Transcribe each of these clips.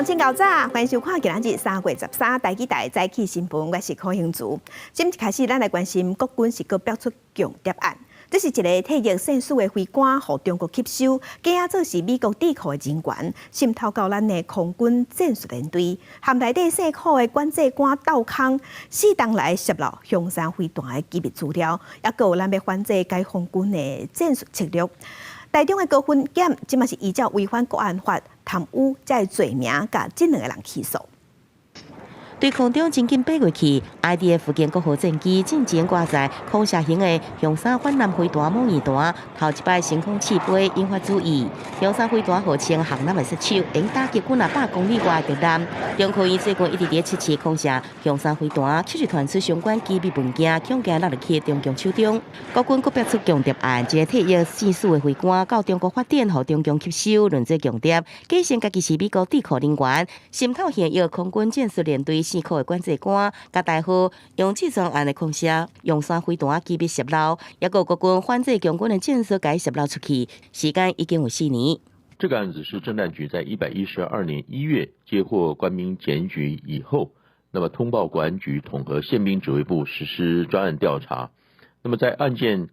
行情到早，欢迎收看今日3月13台记台早起新闻，我是柯兴珠。今日开始，咱来关心国军是个标出强谍案。这是一个退役戦死的飞官，互中国吸收，假做是美国智库的人员，渗透到咱的空军战术连队，和内底智库的管制官斗空，4档来泄露香山飞弹的机密资料，也有咱要反制解放军的战术策略。台中的高分检，即嘛是依照违反国安法贪污这罪名，甲这2个人起诉。对空中真紧飞过去 ，IDF 福建国号战机进前挂载空射型的香山反南飞弹模拟弹，头一摆升空起飞，引发注意。香山飞弹号称航南的失手，能打击军100公里外的敌人。中科院最近一直在测试空射香山飞弹，确实传出相关机密文件，恐惊落入去中共手中。国军国标出强谍案，一个退役战死的飞官到中国发展，互中共吸收，论做强谍，假称家己是美国智库人员，渗透现役空军战术连队。4库的管制官，甲大号用这桩案的空射用山飞弹机密泄露，也有国军反制强军的建设改泄露出去，时间已经有4年。这个案子是政战局在112年1月接获官兵检举以后，那么通报国安局统合宪兵指挥部实施专案调查。那么在案件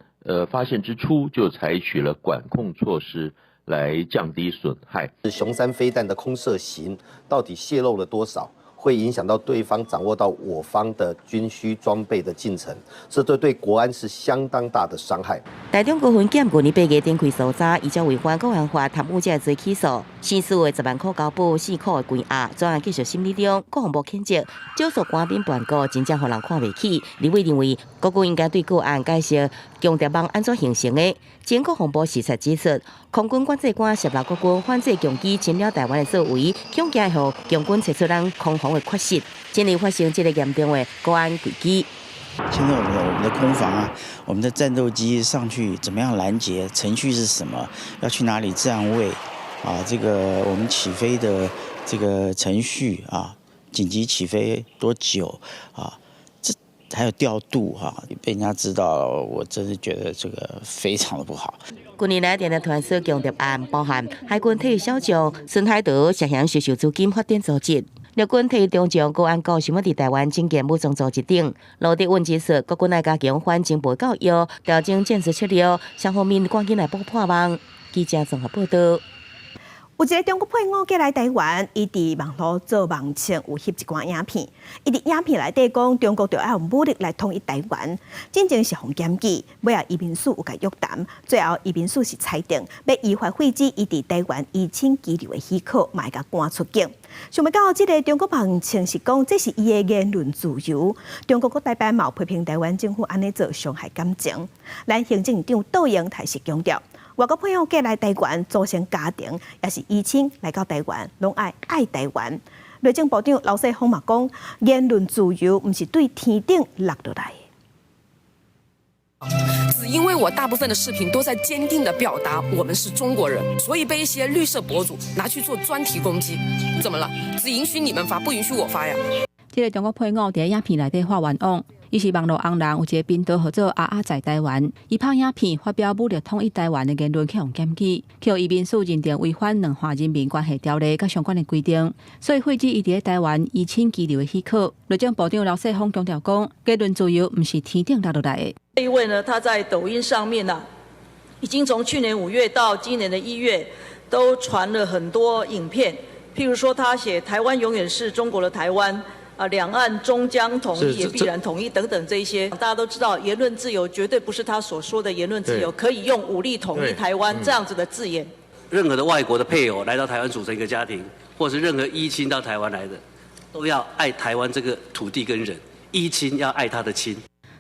发现之初，就采取了管控措施来降低损害。雄三飞弹的空射型到底泄露了多少？会影响到对方掌握到我方的军需装备的进程，这对国安是相当大的伤害。台中高分检去年8月展开搜查，依照违反国安法贪污罪罪起诉，先输的10万块交保，4库的关押，专案继续审理中，国防部谴责少数官兵叛国，真正让人看不起。立委认为，国军应该对个案解释强谍网安怎形成的。前国防部视察指出，空军管制官泄露国军反制强机侵了台湾的作为，恐惊会强军测出咱空防的缺失，进而发生这个严重的国安危机。现在我们的空防啊，我们的战斗机上去怎么样拦截？程序是什么？要去哪里站位？啊，这个我们起飞的这个程序啊，紧急起飞多久啊？还有调度被人家知道，我真是觉得这个非常的不好。近年来，电的传说强谍案包含海军退役小将孙海德涉嫌收受资金发展组织。陆军退役中将国安局想要伫台湾增建武装组织等，罗德问指说，国军来加强反情报教育，调整战术策略，双方面赶紧来补破网。记者综合报道。有一个中国配偶过来台湾，伊伫网络做网庆，有翕一段影片。伊伫影片内底讲，中国就要用武力来统一台湾，真正是互检举。尾后移民署有甲约谈，最后移民署是裁定要依法废止伊伫台湾移请居留的许可，嘛会甲赶出境。想要到这个中国网庆是讲，这是伊的言论自由。中国各代表嘛有批评台湾政府安尼做伤害感情。咱行政院长杜英台是强调。外国配偶过来台湾组成家庭，也是移亲来到台湾，拢爱台湾。内政部长刘世峰嘛讲，言论自由不是对天顶落落来的。只因为我大部分的视频都在坚定地表达我们是中国人，所以被一些绿色博主拿去做专题攻击。怎么了？只允许你们发，不允许我发呀？这个中国配偶在影片内底发冤枉。伊是网络红人，有一个频道号做阿阿在台湾，伊拍影片发表武力统一台湾的言论，去互检举，去移民署认定违反两岸人民关系条例甲相关的规定，所以废止伊伫台湾移请居留的许可。内政部长刘世峰强调讲，言论自由不是天顶落落来的。这一位呢，他在抖音上面已经从去年5月到今年的1月，都传了很多影片，譬如说他写台湾永远是中国的台湾。两岸终将统一，也必然统一等等这一些，大家都知道，言论自由绝对不是他所说的言论自由，可以用武力统一台湾这样子的字眼。任何的外国的配偶来到台湾组成一个家庭，或是任何依亲到台湾来的，都要爱台湾这个土地跟人，依亲要爱他的亲。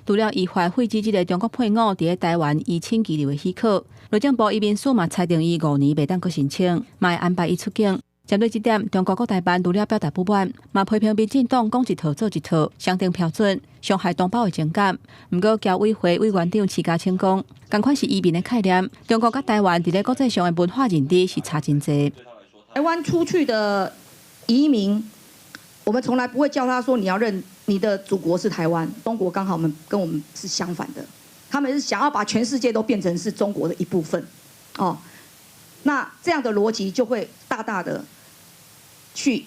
除了依法废止这个中国配偶伫台湾移请居留的许可，内政部移民署嘛裁定伊5年袂当阁申请，嘛会安排伊出境。针对这点，中国各台办除了表达不满，嘛批评民进党讲一套做一套，相定标准，伤害同胞的情感。不过，侨委会委员长齐家清讲，同款是移民的概念，中国甲台湾伫咧国际上的文化认知是差真多。台湾出去的移民，我们从来不会叫他说你要认你的祖国是台湾。中国刚好跟我们是相反的，他们是想要把全世界都变成是中国的一部分，那这样的逻辑就会大大的去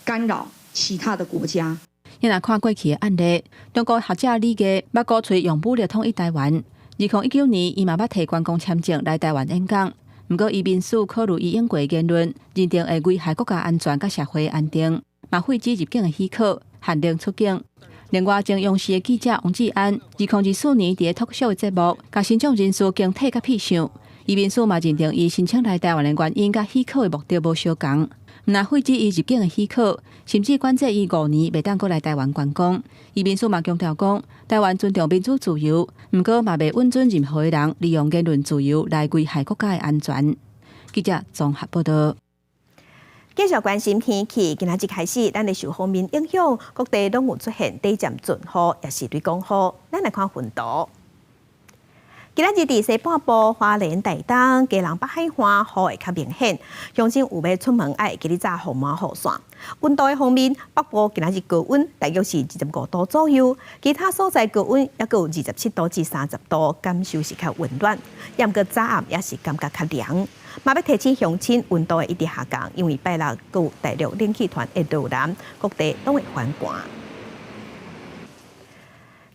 干扰其他的国家。咱来看过去的案例，中国学者李毅捌鼓吹用武力统一台湾。2019年，伊嘛捌摕观光签证来台湾演讲。不过，伊面试考虑伊演过言论，认定会危害国家安全甲社会安定，嘛废止入境的许可，限令出境。另外，前央视的记者王志安，2024年伫个脱秀的节目，甲新疆人士经体甲屁相。伊面试嘛认定伊申请来台湾的原因甲许可的目的无相同。毋但废止伊入境的许可，甚至管制伊5年袂当过来台湾观光。伊面试嘛强调讲，台湾尊重民主自由，毋过嘛袂允准任何的人利用言论自由来危害国家的安全。记者综合报道。继续关心天气，今仔日开始，咱的受锋面影响，各地拢有出现短暂阵雨，也是雷公雨。咱来看云图。今仔日伫西半部、花莲、台东、基隆、北海岸雨会较明显，乡亲有要出门爱记得早雨码雨伞。温度的方面，北部今仔日高温大约是25度左右，其他所在高温也有27度至30度，感受是较温暖。也毋过早暗也是感觉较凉。嘛要提醒乡亲温度会一直下降，因为拜六有大陆冷气团会入南，各地拢会反寒。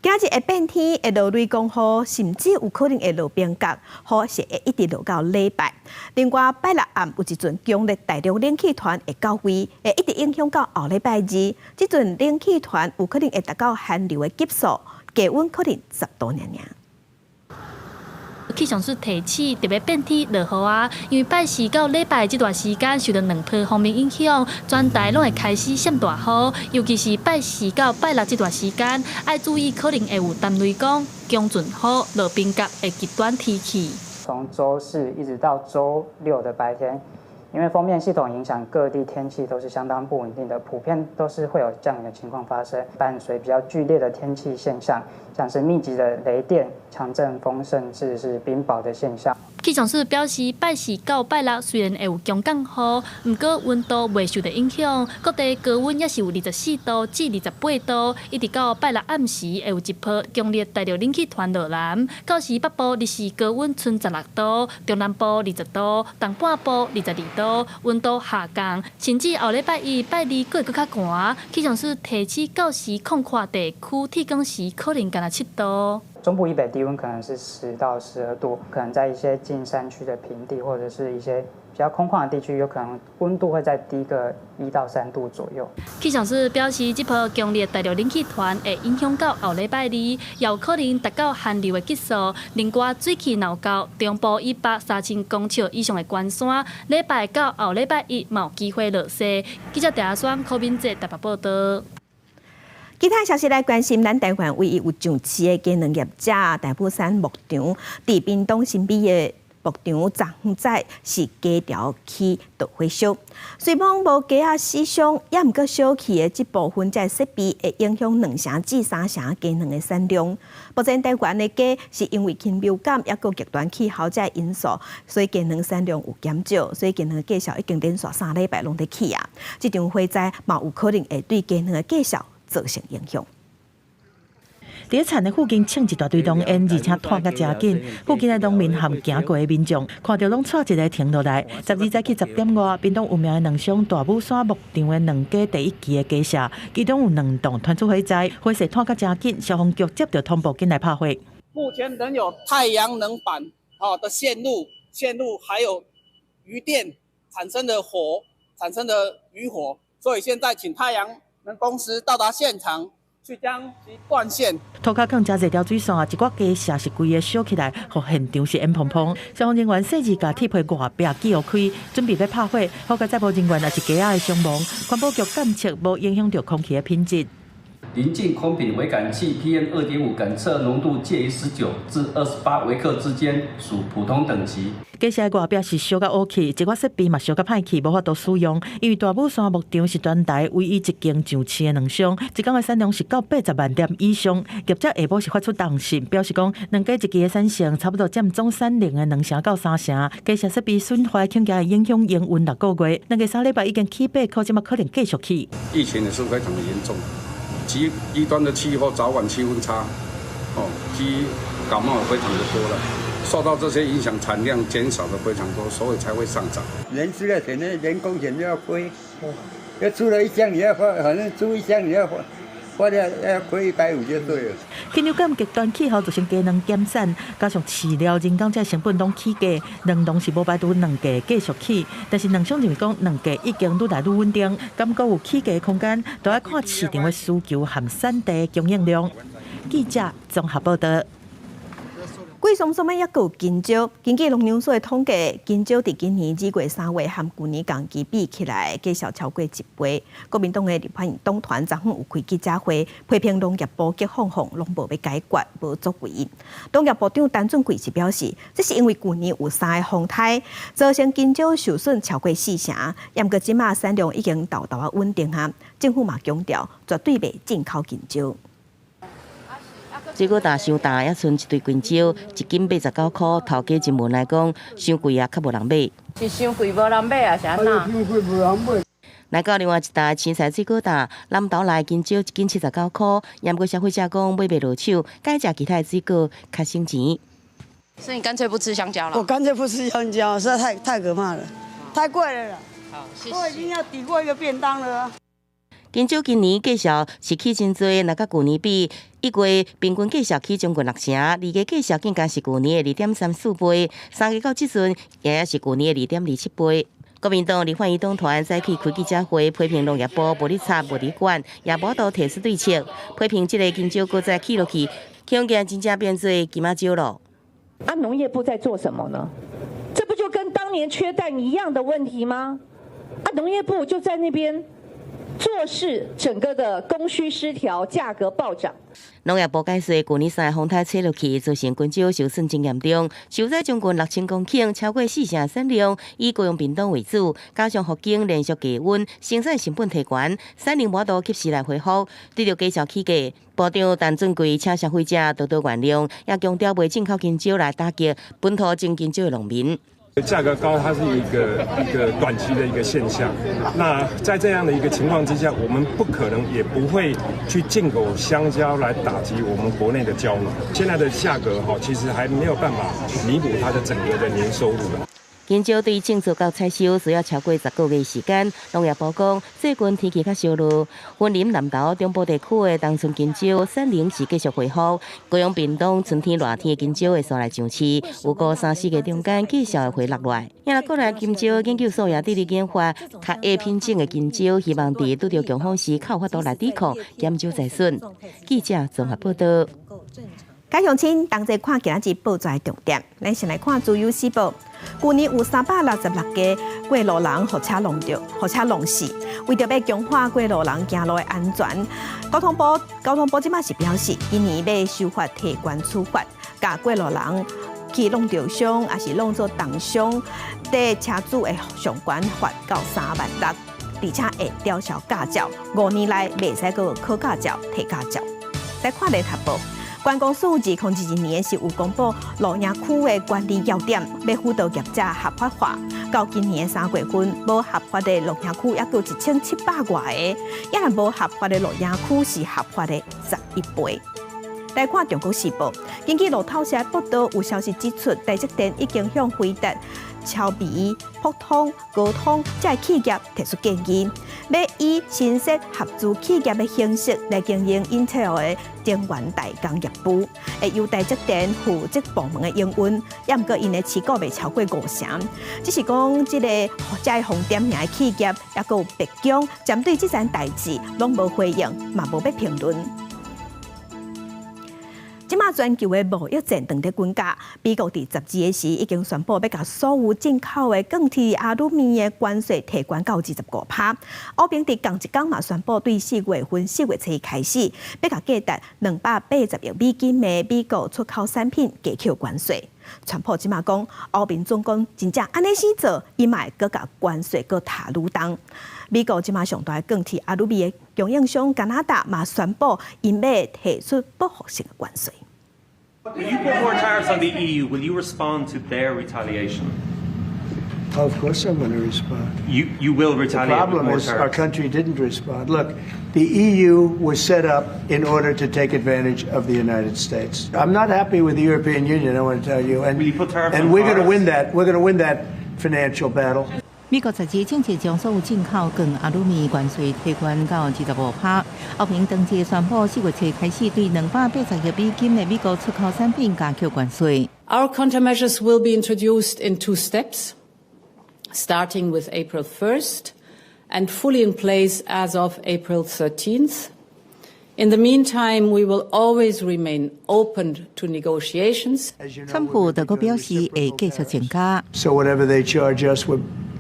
今日会变天，会落雷公雨，甚至有可能会落冰雹，雨是会一直落到礼拜。另外，拜六暗有一阵强烈大陆冷气团会到位，会一直影响到后礼拜2。这阵冷气团有可能会达到寒流的级数，低温可能10度尔。气象署提醒，特别变天落雨啊，因为拜四到礼拜这段时间受到两波方面影响，全台拢会开始闪大雨，尤其是拜四到拜六这段时间，要注意可能会有淡雷公、强阵雨、落冰雹的极端天气。从周四一直到周六的白天，因为锋面系统影响，各地天气都是相当不稳定的，普遍都是会有降雨的情况发生，伴随比较剧烈的天气现象，像是密集的雷电、强阵风，甚至是冰雹的现象。气象署表示，拜四到拜六虽然会有强降雨，不过温度未受到影响，各地高温也是有24度至28度，一直到拜六暗时会有一波强烈大陆冷气团落南，到时北部日时高温剩16度，中南部20度，东半部22度，温度下降，甚至后礼拜1、拜2过较寒。气象署提醒，到时空旷地区天光时可能降到7度。中部以北低温可能是10到12度，可能在一些近山区的平地或者是一些比较空旷的地区，有可能温度会再低个1到3度左右。气象署表示，这波强烈大陆冷气团会影响到后礼拜2，也有可能达到寒流的级数。另外，水汽闹高，中部以北3000公尺以上的关山，礼拜到后礼拜1嘛有机会落雪。记者陈选柯敏哲台北报道。其他消息来关心，咱台湾唯一有上市的机能业者大埔山牧场，伫屏东新美的牧场昨早是鸡条起导火烧，虽然无鸡仔死伤，也毋过烧起的这部分在设备会影响2成至3成鸡卵的产量。目前台湾的鸡是因为禽流感也个极端气候这因素，所以鸡卵产量有减少，所以鸡卵的价格已经连续3礼拜拢在起啊。这场火灾嘛有可能会对鸡卵的价格造成影响。在田的附近请一大堆浓烟，而且拖甲真紧。附近的农民和行过的民众看到拢错一个停落来。12早起10点外，屏东有名的2箱大武山牧场的2家第1期的鸡舍，其中有2栋传出火灾，火势拖甲真紧，消防局接到通报进来拍火。目前仍有太阳能板的线路还有余电产生的余火，所以现在请太阳能公司到达现场。去将其断线。涂骹更加热条水线，一挂鸡舍是规个烧起来，互现场是烟蓬蓬。消防人员细致甲铁皮外壁锯开，准备要拍火。好在载务人员也是鸡仔的伤亡。环保局监测无影响到空气的品质。临近空品微感气 PM 2.5感测浓度介于19至28微克之间，属普通等级。鸡舍的外壁是烧甲乌气，一挂设备嘛烧甲歹去，无法度使用。因为大武山牧场是全台唯一一间上市的2箱，一天的产量是到80万点以上。业者下晡是发出重信，表示讲2家一期的产线差不多占总产量的2成到3成。鸡舍设备损坏恐惊会影响营运6个月。2个3礼拜已经起8颗，即嘛可能继续起。疫情也是非常的严重。极端的气候，早晚气温差，感冒非常的多了，受到这些影响，产量减少的非常多，所以才会上涨。人吃了钱呢，人工钱都要亏，要出了1箱，你要花，反正出1箱你要花掉要亏150就对了。禽流感极端气候造成鸡卵减产，加上饲料、人工这成本拢起价，卵农是无排除卵价继续起。但是卵商认为讲卵价已经愈来愈稳定，感觉有起价的空间，都要看市场的需求和产地供应量。记者综合报道。贵松什么也有金蕉，根据农粮署的统计，金蕉伫今年2月、3月和去年同期比起来，价少超过1倍。国民党的立法院党团昨昏有开记者会，批评农业部急放拢无要解决，无作为。农业部长陈俊贵是表示，这是因为去年有3个风台，造成金蕉受损超过4成，也毋过即马产量已经大大啊稳定下。政府嘛强调，绝对袂进口金蕉。结果大伤大，还剩一堆金蕉，一斤89块。头家真无奈讲，伤贵啊，较无人买。是伤贵无人买啊，是安那？伤贵无人买。来到另外一台青菜水果大，南投来金蕉一斤79块，也毋过消费者讲买袂落手，改食其他的水果较省钱。所以你干脆不吃香蕉了？我干脆不吃香蕉，实在太可怕了，太贵了啦。好，谢谢。我已经要抵过一个便当了啊。金蕉今年价销是起真多，若甲去年比，1月平均价销起将近6成，2月价销更加是去年的2.34倍，3月到即阵也是去年的2.27倍。国民党立法院党团再去开记者会，批评农业部无理插、无理管，也无都提出对策，批评这个金蕉搁再起落去，恐惊真正变做金仔蕉咯。啊，农业部在做什么呢？这不就跟当年缺蛋一样的问题吗？啊，农业部就在那边做事，整个的供需失调，价格暴涨。农业部解释，去年3个风台吹落去，造成金蕉受损真严重，受灾将近6000公顷，超过4成产量以高雄屏东为主，加上福建连续低温，生产成本提悬，产能无度及时来恢复，对着价销起价。部长陈俊贵请消费者多多原谅，也强调袂进口金蕉来打击本土种金蕉的农民。价格高，它是一个短期的一个现象。那在这样的一个情况之下，我们不可能也不会去进口香蕉来打击我们国内的蕉农。现在的价格其实还没有办法弥补它的整个的年收入。金蕉对种植到采收需要超过10个月时间。农业部讲，最近天气较烧热，云林南投中部地区的冬春金蕉产能是继续恢复。高雄屏东春天热天的金蕉会煞来上市，有过3-4月中间绩效会回落来。因为国内金蕉研究所也致力研发较 A 品种的金蕉，希望伫拄着强风时靠法度来抵抗减少灾损。记者综合报道。加乡亲，同齐看今日报纸重点。咱先来看自由时报。去年有366个过路人互车弄死，为着要强化过路人行路的安全，交通部即马是表示，今年要修法提悬处罚，甲过路人去弄着伤，还是弄做重伤，对车主的上悬罚到3万6，而且会吊销驾照，5年内袂使搁考驾照、提驾照。来看联合报。观光署2021年是有公布路营区的管理要点，要辅导业者合法化。到今年3月份，无合法的路营区也有1700外个，也然无合法的路营区是合法的11倍。来看中国时报，根据路透社报道，有消息指出，台积电已经向辉达、超微、普通、高通这企业提出建议，要以新设合资企业的形式来经营 Intel 的晶圆代工业务，会由台积电负责部门的营运，也毋过因的持股未超过5成。只是讲这个红点名的企业，也有白宫针对这件代志，拢无回应，嘛无要评论。即马全球的贸易战正在滚价，美国伫12个时已经宣布要甲所有进口的钢铁、阿鲁米的关税提悬到25%。欧盟伫同一天嘛宣布，对4月份4月初开始，要甲价值280亿美金的美国出口产品加扣关税。川普即马讲，欧盟总共真正安尼先做，伊嘛会搁甲关税搁塔愈重。美国即马上大的钢铁、阿鲁米的供应商加拿大嘛宣布，因要提出报复性的关税。If you put more tariffs on the EU, will you respond to their retaliation? Of course I'm going to respond. You will retaliate. The problem is our country didn't respond. Look, the EU was set up in order to take advantage of the United States. I'm not happy with the European Union, I want to tell you. And, will you put tariffs and on we're cars? going to win that. We're going to win that financial battle. 美国12正式将所有进口钢、阿鲁米关税提悬到25%。欧盟当日宣布4月初开始对280亿美金的美国出口产品加扣关税。Our countermeasures will be introduced in 2 steps, starting with April 1st and fully in place as of April 13th. In the meantime, we will always remain open to negotiations. 川普德国表示会继续增加。So whatever they charge us,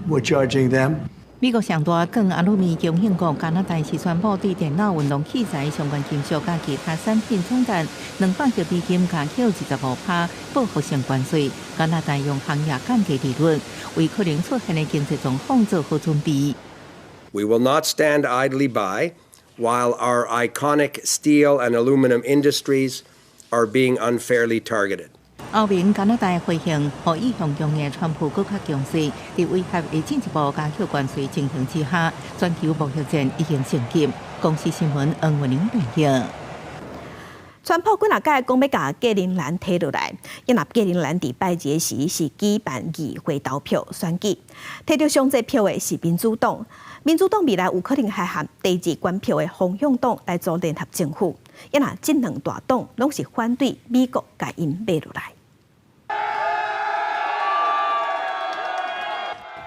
we're charging them. 美国上大钢、阿鲁米供应国加拿大是宣布对电脑、运动器材相关金属加其他产品总值200亿美金加扣25%报复性关税。加拿大用行业间嘅利润为可能出现嘅经济状况做好准备。We will not stand idly by while our iconic steel and aluminum industries are being unfairly targeted. 欧盟、加拿大回应，何以向中嘅川普更加强势，在威胁会进一步加扣关税情形之下，全球贸易战已经升级。公司新闻黄文玲报道。川普几若届讲要甲格陵兰摕落来，因为格陵兰伫拜日时是举办议会投票选举，摕到上侪票的是民主党。民主党未来有可能还和第2关票的方向党来组联合政府，因为这2大党拢是反对美国甲因买落来。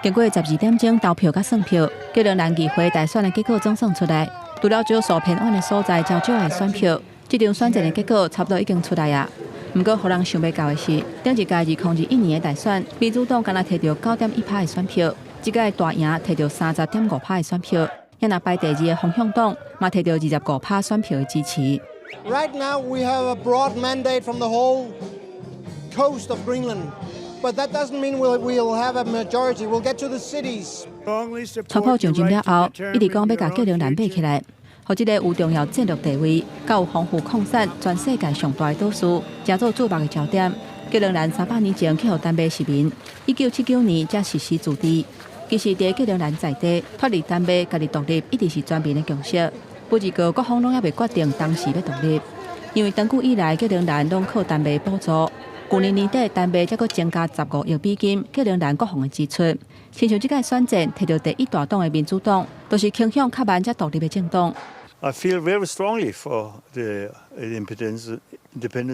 经过12点钟投票甲算票，格陵兰议会大选的结果总算出来，除了少数偏远的所在较少的选票，这场选战的结果差不多已经出来啊。不过，让人想不到的是，顶一届2021年的大选，民主党敢若摕到9.1%的选票，这届大赢摕到30.5%的选票，也若排第2的方向党嘛摕到25%选票的支持。Right now, we have a broad mandate from the whole coast of Greenland. But that doesn't mean we'll have a majority. We'll get to the cities. 川普上任了后，一直讲要把格陵兰买起来，和这个有重要战略地位、较有丰富矿产、全世界上大的岛屿，加做注目的焦点。格陵兰300年前去予丹麦殖民，1979年才实施自治。其实，在格陵兰在地脱离丹麦、家己独立，一直是全面的共识。不过，各方拢还未决定当时要独立，因为长久以来格陵兰拢靠丹麦补助。去年年底，丹麦才阁增加15亿美金格陵兰国防的支出。亲像这届选战摕到第1大党的民主党，都是倾向较慢才独立的政党。I feel very strongly for the independence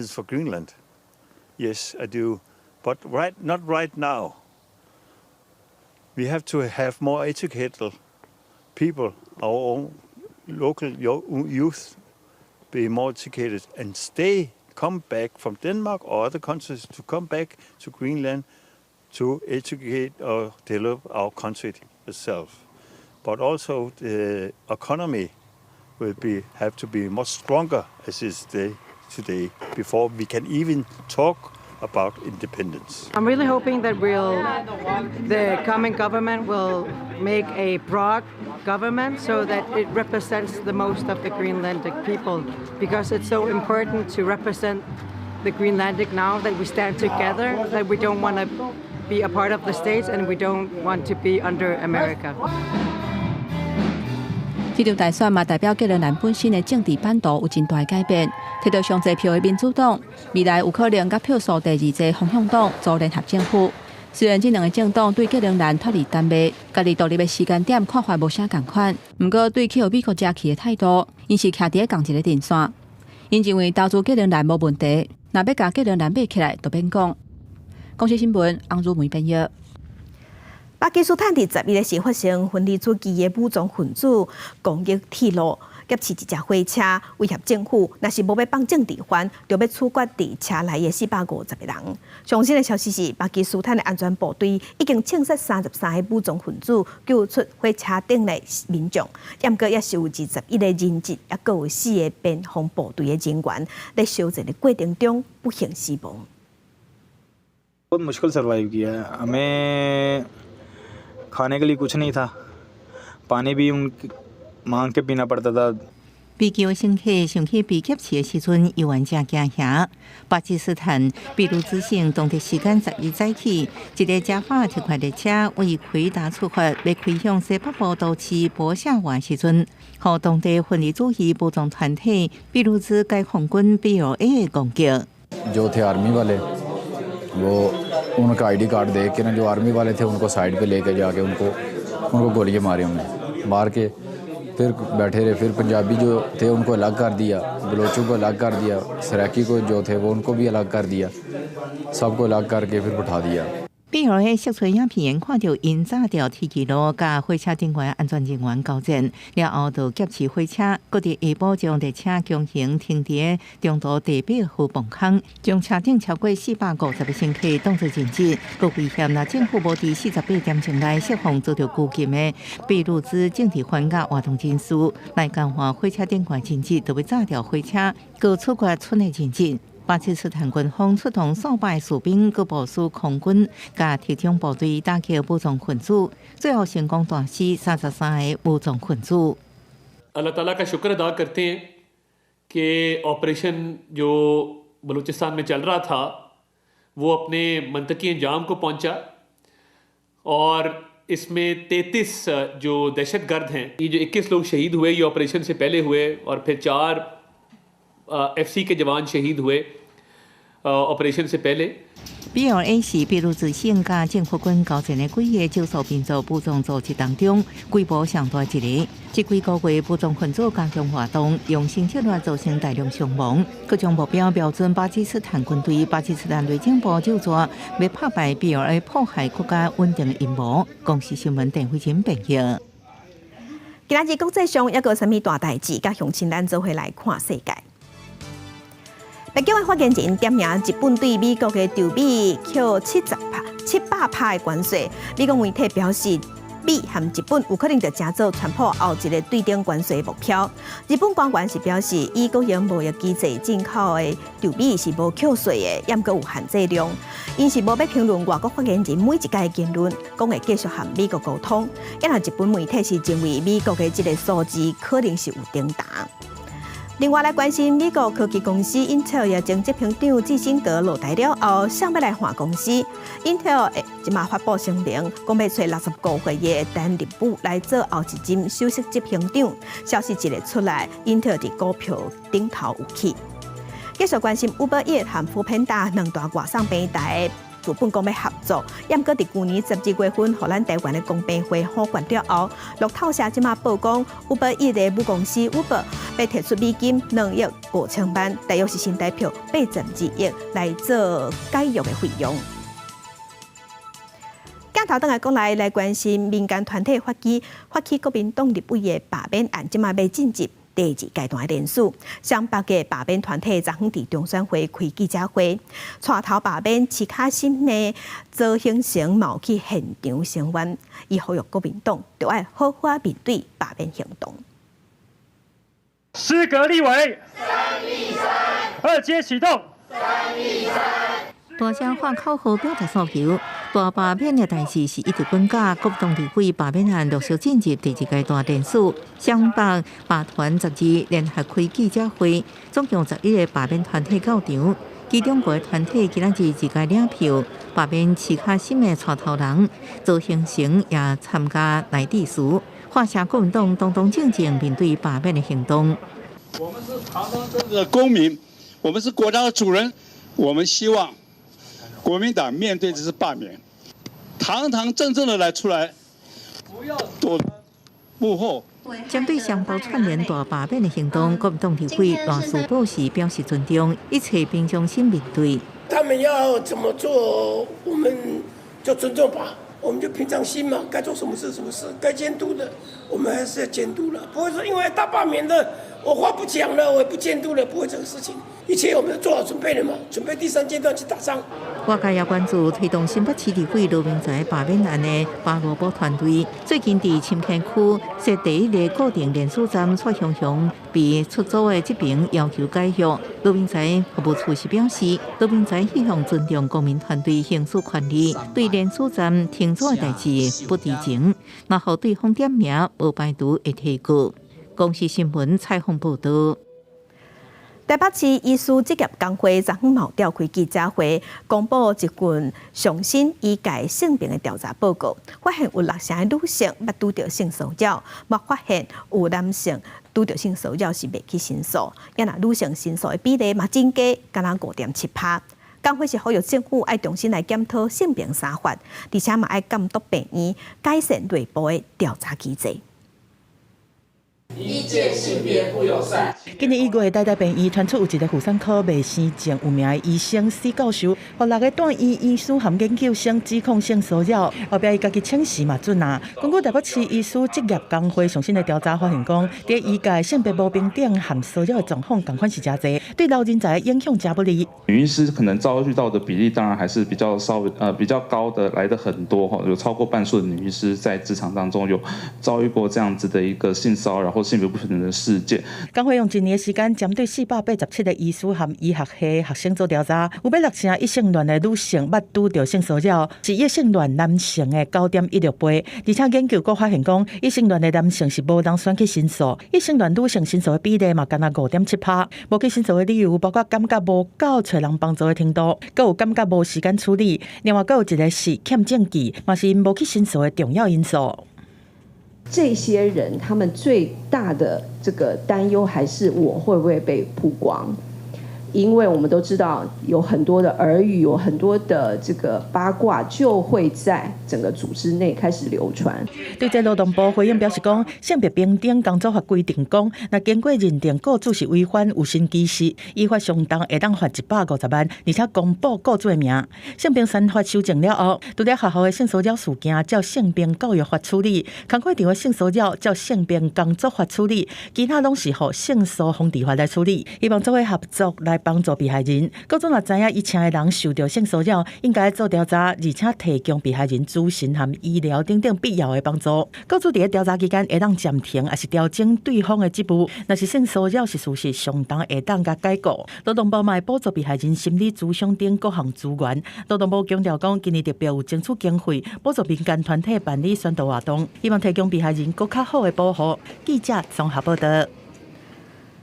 for Greenland. Yes, I do, but not right now. We have to have more educated people, our own local youth, be more educated and come back from Denmark or other countries to come back to Greenland to educate or develop our country itself. But also the economy will have to be much stronger as is today before we can even talk about independence. I'm really hoping that the coming government will make a broad government so that it represents the most of the Greenlandic people, because it's so important to represent the Greenlandic now, that we stand together, that we don't want to be a part of the States and we don't want to be under America. 这场大选嘛，代表格陵兰本身的政治版图有真大的改变。摕到上侪票的民主党，未来有可能甲票数第2个方向党组联合政府。虽然这2个政党对格陵兰脱离丹麦、家己独立的时间点看法无啥共款，不过对去美国遮去的态度，因是徛伫同一个阵线。因认为投资格陵兰无问题，若要甲格陵兰买起来，就免讲。公司新闻，洪如梅编译。巴基斯坦伫11日时发生分离出去的武装分子攻击铁路，劫持一只火车，威胁政府，若是无要放政治犯，就要处决伫车内的450个人。最新的消息是，巴基斯坦的安全部队已经清杀33个武装分子，救出火车顶的民众。不过，也是有21个人质，也阁有4个边防部队的人员，在烧战的过程中不幸死亡。बहुत मुश्किल सर्वाइव किया है हमें खाने के लिए कुछ नहीं था पानी भी मांग के पीना पड़ता था被救乘客上去被劫持的时阵，犹原正惊吓。巴基斯坦秘鲁之省当地时间11早起，一个加法特快列车为奎达出发，要开向西北部都市博夏湾时阵，和当地分离主义武装团体秘鲁之解放军 BLA 的攻击。जो थे आर्मी वाले वो उनका आईडी कार्ड देख के ना जो आर्मी वाले थे उनको साइड पे लेके जाके उनको गोलियां मारी हमने मार के फिर बैठे रहे। फिर पंजाबी जो थे उनको अलग कर दिया, बलोचों को अलग कर दिया, सराकी को जो थे वो उनको भी अलग कर दिया, सबको अलग करके फिर बिठा दिया। BLA 涉罪影片看到因炸掉铁轨路，甲火车顶员安全人员交战，了后就劫持火车，搁伫下晡将列车强行停伫中途地表和崩坑，将车顶超过450个乘客当作人质，搁危险若政府无伫48点钟内释放遭到拘禁的秘鲁兹政治犯甲活动人士来感化火车顶员人质，就要炸掉火车，搁处决村的人质。巴基斯坦军方出动数百士兵，佮部署空军、甲特种部队打击武装分子，最后成功打死33个武装分子。अल्लाह ताला का शुक्र अदा करते हैं कि ऑपरेशन जो बलूचिस्तान में चल रहा था वो अपने मंतकी अंजाम को पहुंचा और इसमें 33 जो दहशतगर्द हैं, ये जो 21 लोग शहीद हुए ये ऑपरेशन से पहले हुए और फिर 4 FC के जवान शहीद हुए ऑपरेशन से पहले। BLA 是秘鲁自省甲政府军交战的几个少数民族武装组织当中规模上大一个。这几个月武装分子加强活动，用新策略造成大量伤亡。各种目标标准巴基斯坦军队、巴基斯坦内政部就说要拍败 BLA 破坏国家稳定的阴谋。公视新闻邓慧珍报道。今仔日国际上还有啥物大代志？甲乡亲咱做伙来看世界。北京的发言人点名日本对美国的对美扣700%的关税。美国媒体表示，美和日本有可能就正做传播后一个对等关税目标。日本官员是表示，以国营贸易机制进口的对美是无扣税的，也阁有限制量。因是无要评论外国发言人每一届言论，讲会继续和美国沟通。因为日本媒体是认为美国的这个数字可能是有顶档。另外来关心美国科技公司 Intel 也将执行长基辛格落台了后，想要来换公司。Intel 即马发布声明，讲要找60个月的单任务来做后一任首席执行长。消息一日出来 ，Intel 伫股票顶头有起。继续关心 Uber Eats 和Foodpanda 两大外送平台的资本讲要合作，也毋过伫去年12月份，互咱台湾的公平会好决了后，路透社即马报讲 ，Uber Eats 的母公司 Uber 要提出美金2亿5千万，大约是新台币82亿来做解约的费用。镜头转来讲来关心民间团体发起国民党立委的罢免案，即马要进入第2阶段的联署，上百个罢免团体昨昏伫中选会开记者会，带头罢免齐卡新的周兴成冒去现场声援，伊呼吁国民党就要好好面对罢免行动。失格立委，2阶启动。大声喊口号表达诉求，大罢免的代志是一直滚假。国党立委罢免案陆续进入第2阶段联署，双北罢团12联合开记者会，总共11个罢免团体到场，其中5个团体今仔日自家领票，罢免齐卡新的带头人周兴成也参加来致辞，话下国民党堂堂正正面对罢免的行动。我们是堂堂正正的公民，我们是国家的主人，我们希望国民党面对这次罢免，堂堂正正的来出来，不要躲幕后。针对双胞串联大罢免的行动，国民党立委赖树宝时表示尊重，一切平常心面对。他们要怎么做，我们就尊重吧，我们就平常心嘛，该做什么事什么事，该监督的我们还是要监督了，不会说因为大罢免的我话不讲了，我也不监督了，不会这个事情。一切我们都做好准备了嘛，准备第3阶段去打仗。外界也关注推动新北市立委罗明才罢免案的巴罗堡团队，最近伫深坑区设第1个固定联署站，蔡雄雄被出走的这边要求解约。罗明才服务处是表示，罗明才希望尊重公民团队行使权利，对联署站停止的代志不知情，然后对方点名无排除会提告。公视新闻采访报道。台北市医师职业工会昨昏冒召开记者会，公布一份上新医界性别的调查报告，发现有60成的女性捌拄到性骚扰，嘛发现有男性拄到性骚扰是未去申诉，也那女性申诉的比例嘛真低，敢若5.7%。工会是呼吁政府爱重新来检讨性平三法，而且嘛爱监督病院改善内部的调查机制。医界性别不友善。今年1月，台大病院传出有一个妇产科未生症有名的医生史教授，被6个住院医师含研究生指控性骚扰，后壁伊家己请示嘛准啊。根据台北市医师职业工会上新的调查发现讲，在医界性别不平等含骚扰的状况同款是真侪，对老人才的影响真不利。女医师可能遭遇到的比例，当然还是比较比较高的，来的很多哈，有超过半数的女医师在职场当中有遭遇过这样子的一个性骚扰或性别不平等的事件。工会用1年的时间，针对487个医师和医学系学生做调查，有60成异性恋的女性捌拄到性骚扰，是异性恋男性的9.16倍。而且研究还发现讲，异性恋的男性是无人选去申诉，异性恋女性申诉的比例嘛，干那5.7%。无去申诉的理由包括感觉无够找人帮助的程度，还有感觉无时间处理。另外，还有一个是欠证据，嘛是因无去申诉的重要因素。这些人他们最大的这个担忧还是我会不会被曝光，因为我们都知道有很多的耳语，有很多的这个八卦就会在整个组织内开始流传。对这劳动部回应表示讲，性别平等工作法规定讲，若经过认定雇主是违反有薪歧视，依法相当会当罚150万，而且公布雇主的名。性平三法修正了后，除了学校的性骚扰事件照性平教育法处理，工会场的性骚扰照性平工作法处理，其他拢是互性诉防治法来处理。希望做伙合作来帮助被害人。雇主若知影以前的人受到性骚扰，应该做调查，而且提供被害人咨询和医疗等等必要的帮助。雇主在调查期间会当暂停，还是调整对方的职务。若是性骚扰是事实，相当会当甲解雇。劳动部嘛会补助被害人心理咨询等各项资源。劳动部强调讲，今年特别有争取经费，补助民间团体办理宣导活动，希望提供被害人更较好的保护。记者综合报道。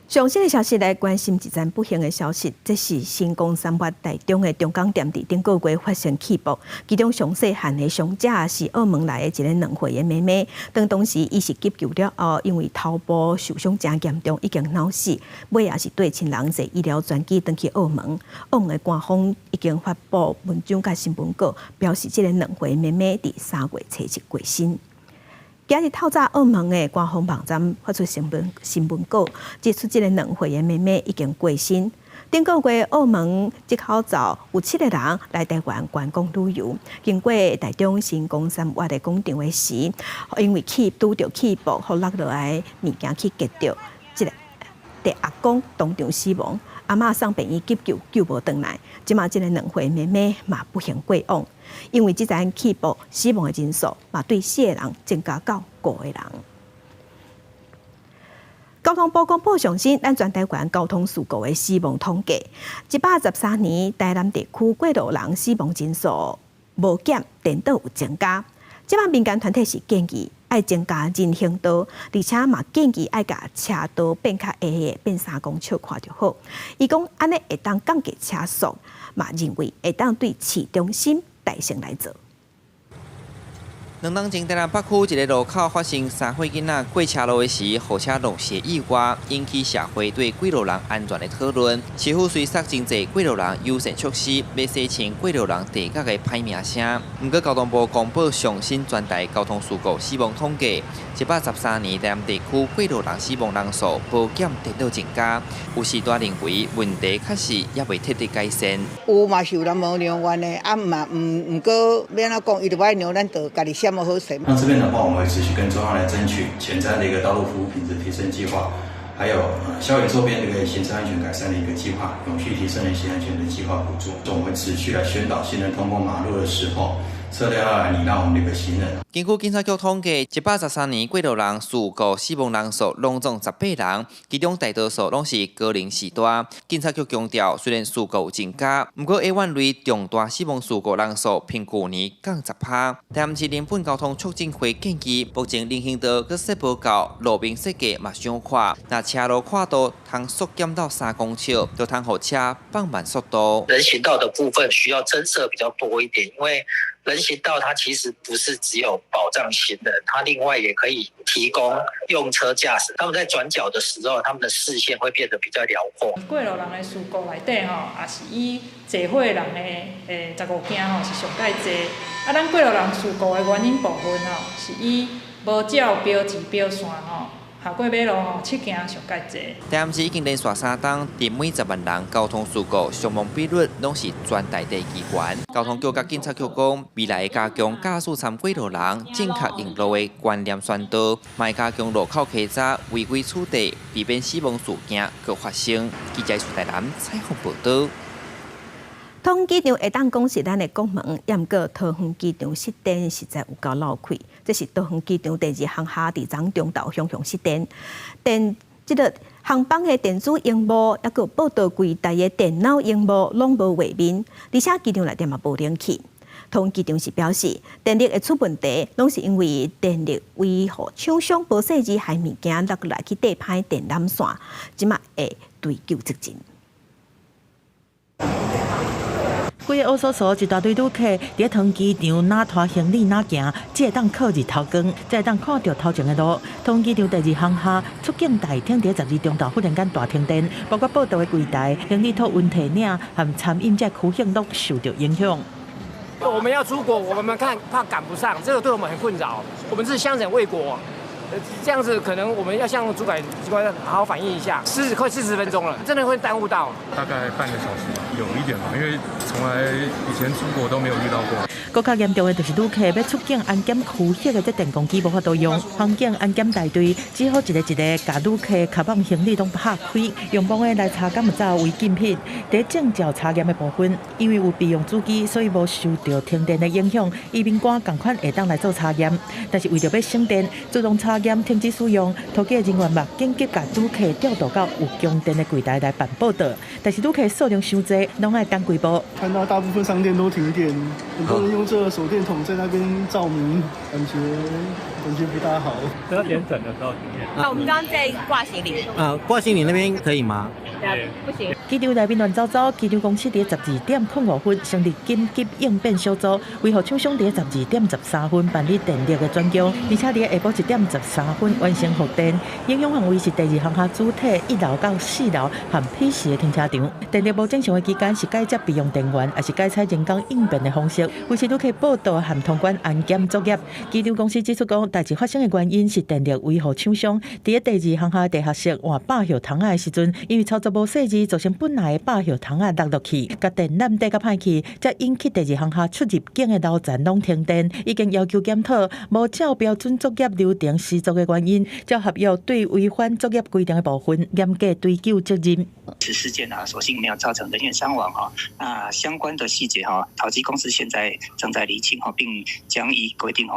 上新的消息来关心一件不幸的消息，这是新光三越台中的中港店伫顶个月发生起爆，其中上细汉的伤者是澳门来的一个2岁的妹妹。当时伊是急救了后，因为头部受伤真严重，已经脑死，尾也是对亲人坐医疗专机转去澳门。澳门的官方已经发布文章甲新闻稿，表示这个2岁的妹妹伫3月初7过身。今日透早，澳门的官方网站发出新闻稿，指出这个2岁的妹妹已经过身。顶个月，澳门即口罩有7个人来台湾观光旅游，经过台中新光三越的广场的时，因为拄着气爆，互落落来物件去夹着，这个阿公当场死亡。阿嬷送病院急救，救无回来。即马这个2岁妹妹嘛不幸过往，因为这阵气爆死亡的人数嘛对4个人增加到5个人。交通部公布上新咱全台湾交通事故的死亡统计，113年台南地区过路人死亡人数无减，颠倒有增加。即马民间团体是建议爱增加人行道，而且嘛建议爱甲车道变较矮的，变3公尺宽就好。伊讲安尼会当降低车速，嘛认为会当对市中心大胜来做。2年前，台南北区一个路口发生3岁囡仔过车路的时，后车落石意外，引起社会对过路人安全的讨论。市府虽设真侪过路人优先措施，要洗清过路人地角的歹名声。不过，交通部公布上新全台交通事故死亡统计，113年台南地区过路人死亡人数无减颠倒增加。有时代认为问题确实也未彻底改善。有嘛是有人无让愿的，啊嘛唔过免怎讲，伊就爱让咱就家己想好好势。那这边的话，我们会持续跟中央来争取前瞻的一个道路服务品质提升计划，还有校园周边的一个行车安全改善的一个计划，永续提升人行安全的计划补助。我们会持续来宣导行人通过马路的时候，车辆要来礼让我们的一个行人。根据警察局统计，113年过路人事故死亡人数拢总18人，其中大多数拢是高龄时代。警察局强调，虽然事故有增加，不过A1类重大死亡事故人数平去年降10%。台南市人本交通促进会建议，目前人行道佮设无够，路面设计嘛伤宽，那车路宽度通缩减到3公尺，就通让车放慢速度。人行道的部分需要增设比较多一点，因为人行道它其实不是只有保障行人，它另外也可以提供用车驾驶，他们在转角的时候，他们的视线会变得比较辽阔。过路人的事故内底吼，也是以坐火人的15件吼是上介济。啊，咱过路人事故的原因部分吼，是以无照标志标线吼。下过马路吼，7件上介济。但是已经连续3天，伫每10万人交通事故伤亡比率拢是全台第2悬。交通局甲警察局讲，未来会加强驾驶参过路人正确用路的观念宣导，卖加强路口稽查违规处理，避免死亡事件搁发生。记者苏台南采访报道。桃园机场会当讲是咱的国门，也毋过桃园机场失电实在有够闹气。这是桃园机场第2航厦伫昨中昼向失电，即个航班的电子荧幕，也个报道柜台的电脑荧幕拢无画面，而且机场内底嘛无冷气。桃园机场是表示，电力会出问题，拢是因为电力为互厂商无细致害物件落来去底歹电缆线，即马会追究责任。规个乌索索一大堆旅客伫桃园机场哪拖行李哪行，只会当靠日头光，才会当看到头前的路。桃园机场第2航厦出境台厅伫12中昼忽然间大停电，包括报道的柜台、行李托运提领和餐饮这区域都受到影响。我们要出国，我们怕赶不上，这个对我们很困扰。我们是相忍为国。这样子可能我们要向主管机关好好反映一下，快40分钟了，真的会耽误到。大概半个小时吧，有一点吧，因为从来以前出国都没有遇到过。更加严重的就是旅客要出境安检区域的这电工机无法度用，航警安检大队只好一个甲旅客卡绑行李拢拍开，用帮的来查检走违禁品。在证照查验的部分，因为有备用主机，所以无受到停电的影响，移民官同款会当来做查验。但是为着要省电，自动查验停止使用，托机人员嘛紧急甲旅客调度到有供电的柜台来办报道。但是旅客数量伤济，拢爱等几步。看到大部分商店都停电，很多人用这个手电筒在那边照明，感觉不大好。要点整的时候停电。那我们刚刚在挂行李。挂行李那边可以吗？不行。机场内面乱糟糟，机场公司伫12点05分成立紧急应变小组，维护厂商伫12点13分办理电力的转供，而且伫下晡1点13分完成复电。影响范围是第2航厦主体1楼到4楼和 P 市的停车场。电力无正常的期间是改接备用电源，也是改采人工应变的方式，维持旅客报道和通关安检作业。机场公司指出讲，代志发生的原因是电力维护厂商伫第2航厦地下室换百叶桶仔的时阵，因为操作无细致，造成本来的百叶桶仔落落去，甲电缆底甲歹去，才引起第2航厦出入境的路站拢停电。已经要求检讨无照标准作业流程施作的原因，照合约对违反作业规定的部分严格追究责任。此事件所幸没有造成人员伤亡相关的细节桃机公司现在正在厘清并将依规定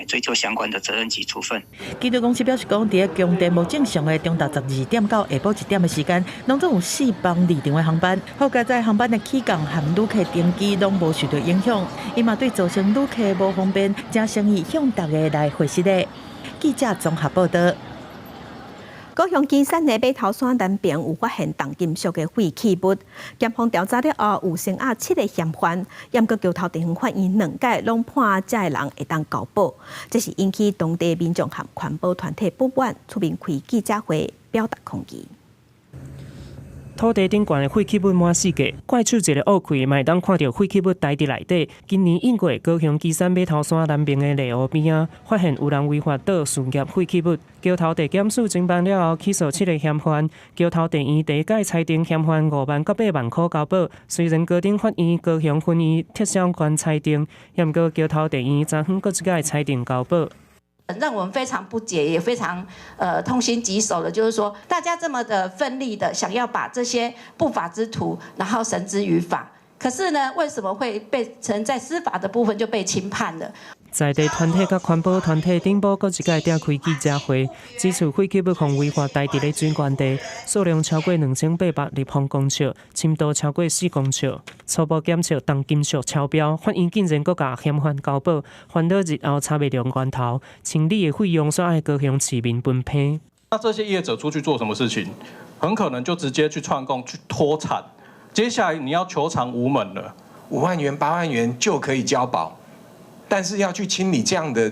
追究相关的责任及处分。机场公司表示讲，伫供电无正常的中昼12点到下晡1点的时间，拢总有4班离场的航班。好在在航班的起降和旅客登机拢无受到影响，伊嘛对造成旅客无方便，正诚意向大家来回释的。记者综合报道。高雄金山的码头山南边有发现重金属的废弃物，检方调查了后有成压7个嫌犯，严格桥头地方法院2届拢判这个人会当交保，这是引起当地民众和环保团体不满，出面开记者会表达抗议。土地顶悬的废弃物满世界，怪手一个乌开，嘛会当看到废弃物待伫内底。今年1月，高雄基山码头山南边的内湖边啊，发现有人违法倒事业废弃物。桥头地检署侦办了后，起诉7个嫌犯。桥头地院第1届裁定嫌犯5万到8万块交保。虽然高等法院、高雄分院撤销原裁定，也毋过桥头地院昨昏搁1届裁定交保。让我们非常不解，也非常痛心疾首的，就是说大家这么的奋力的想要把这些不法之徒，然后绳之于法，可是呢，为什么会被成在司法的部分就被轻判了？在地团体甲环保团体顶部，搁1届召开记者会，指出废弃物互违法待伫咧水源地，数量超过2800立方公尺，深度超过4公尺。初步检测重金属超标，法院竟然搁甲嫌犯交保，烦恼日后查袂着源头，清理的费用煞爱高雄市民分批。那这些业者出去做什么事情，很可能就直接去串供、去脱产。接下来你要求偿无门了，5万元、8万元就可以交保。但是要去清理这样的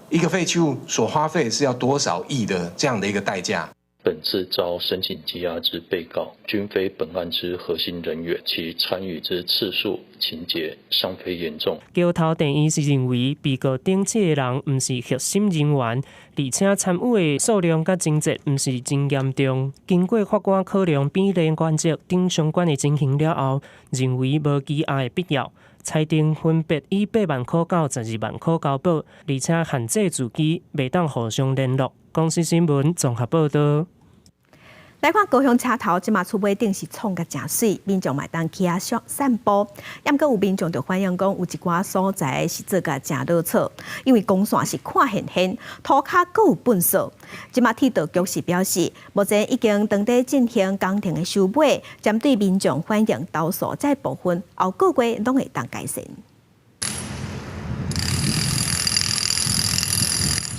一个废弃物所花费是要多少亿的这样的一个代价。本次遭申请羁押之被告均非本案之核心人员，其参与之次数、情节尚非严重。桥头地院是认为被告顶次的人毋是核心人员，而且参与的数量甲情节毋是真严重。经过法官考量比例原则等相关的情形了后，认为无羁押的必要。裁定分别以8万块到12万块交保，而且限制自己袂当互相联络。公司新闻综合报道。来看高雄车头，即马厝尾顶是创甲真水，民众嘛当起啊散步。抑毋过有民众就反映讲，有一寡所在是做甲真落错，因为公线是看现现，涂骹阁有粪扫。即马铁道局是表示，目前已经当地进行工程的修补，针对民众反映投诉这部分，后个月拢会当改善。